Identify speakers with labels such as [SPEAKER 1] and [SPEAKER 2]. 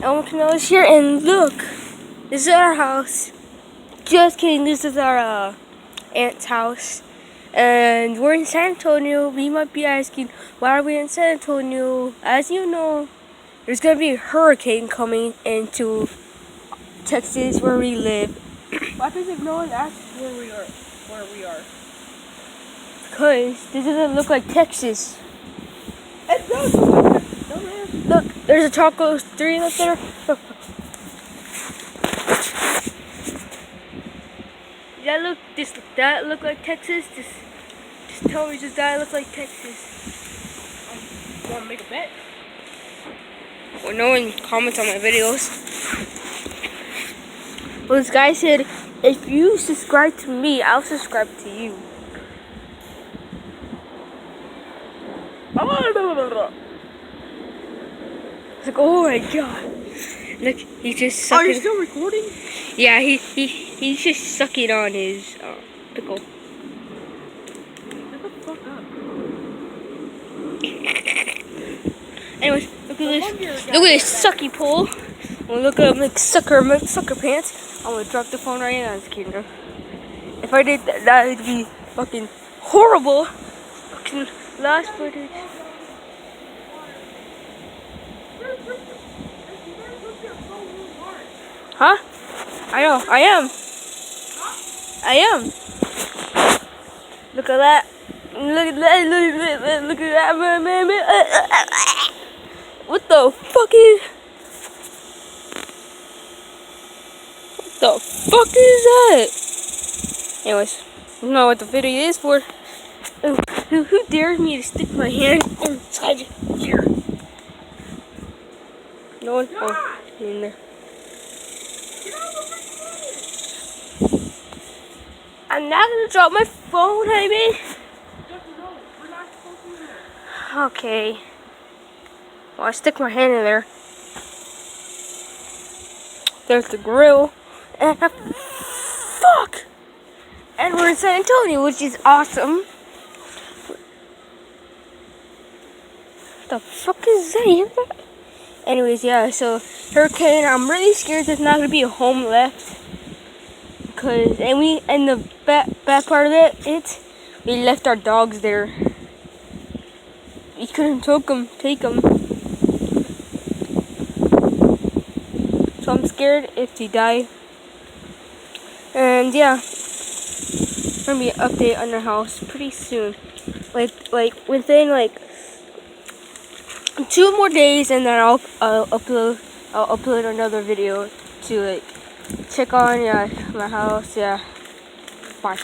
[SPEAKER 1] Elmo Canal is here, and look, this is our house. Just kidding, this is our aunt's house. And we're in San Antonio. We might be asking, why are we in San Antonio? As you know, there's going to be a hurricane coming into Texas where we live. Why does no one ask where we are? Because this doesn't look like Texas. It does look like Texas. Look, there's a Taco 3 up there. Look. Does that look like Texas? Just tell me, does that look like Texas? You want to make a bet? Well, no one comments on my videos. Well, this guy said, if you subscribe to me, I'll subscribe to you. It's like, oh my god. Look, he's just sucking.
[SPEAKER 2] Are you still recording?
[SPEAKER 1] Yeah, he's just sucking on his pickle.
[SPEAKER 2] Shut the fuck up.
[SPEAKER 1] Anyways, look at this sucky pole. I'm gonna look at my sucker pants. I'm gonna drop the phone right now. Just kidding. If I did that, that would be fucking horrible. Fucking last footage. Huh? I know, I am. Look at that. Look at that, man. What the fuck is... What the fuck is that? Anyways, I don't know what the video is for. Who dares me to stick my hand inside here? No one? Oh, in there. I'm not gonna drop my phone, Jaime. Okay. Well, I stick my hand in there. There's the grill. And fuck! And we're in San Antonio, which is awesome. What the fuck is that? Anyways, yeah, so hurricane, I'm really scared there's not gonna be a home left. And the bad part of it, we left our dogs there. We couldn't take them. So I'm scared if they die. And yeah, there's gonna be an update on our house pretty soon. Like within 2 more days, and then I'll upload another video to check on my house. Yeah. Bye.